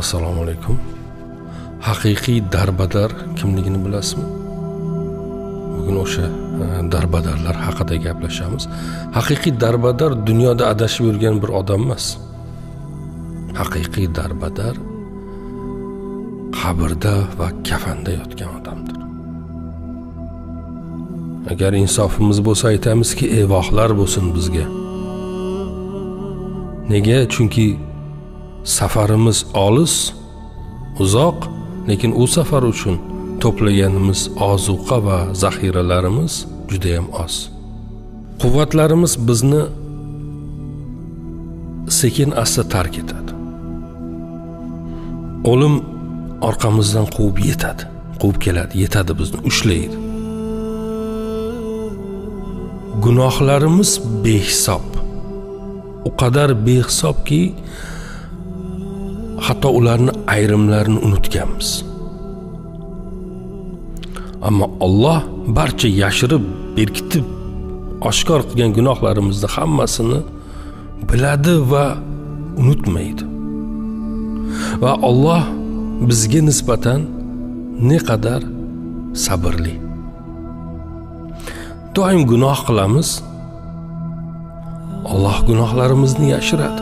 Assalomu alaykum. Haqiqiy darbadar kimligini bilasizmi? Bugun o'sha darbadarlar haqida gaplashamiz. Haqiqiy darbadar dunyoda adashib yurgan bir odam emas. Haqiqiy darbadar qabrda va kafanda yotgan odamdir. Agar insofimiz bo'lsa aytamizki, evohlar bo'lsin bizga. Nega? Chunki safarimiz olis, uzoq, lekin u safar uchun to'plaganimiz ozuqa va zaxiralarimiz juda ham oz. Quvvatlarimiz bizni sekin-asta tark etadi. O'lim orqamizdan quvib yetadi, quvib keladi, yetadi, bizni ushlaydi. Gunohlarimiz behisob. O qadar behisobki, hatto ularni ayrimlarini unutganmiz. Ammo Alloh barcha yashirib, berkitib, oshkor qilgan gunohlarimizni hammasini biladi va unutmaydi. Va Alloh bizga nisbatan ne qadar sabrli. Doim gunoh qilamiz. Alloh gunohlarimizni yashiradi.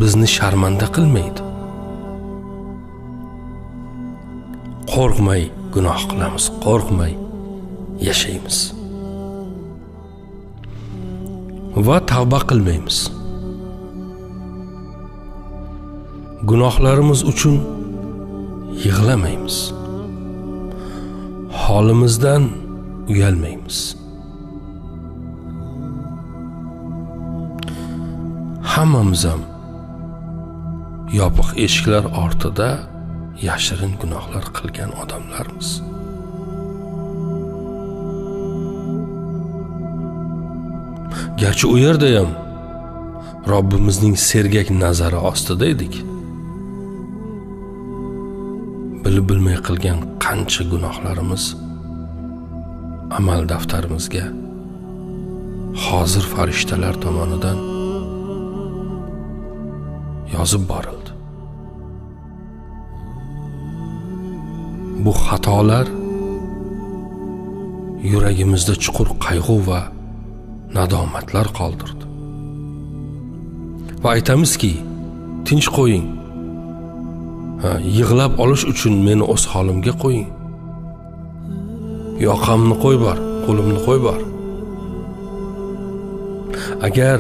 Bizni sharmanda qilmaydi. Qo'rqmay gunoh qilamiz, qo'rqmay yashaymiz. Va tavba qilmaymiz. Gunohlarimiz uchun yig'lamaymiz. Holimizdan uyalmaymiz. Hammamiz ham yopiq eshiklar ortida yashirin gunohlar qilgan odamlarmiz. Garchi u yerda ham Robbimizning sergak nazari ostida edik. Bilib bilmay qilgan qancha gunohlarimiz amal daftarimizga hozir farishtalar tomonidan yozib borildi. Bu xatolar yuragimizda chuqur qayg'u va nadomatlar qoldirdi. Va aytamizki, tinch qo'ying. Yig'lab olish uchun meni o'z holimga qo'ying. Yoqamni qo'y bor, qo'limni qo'y bor. Agar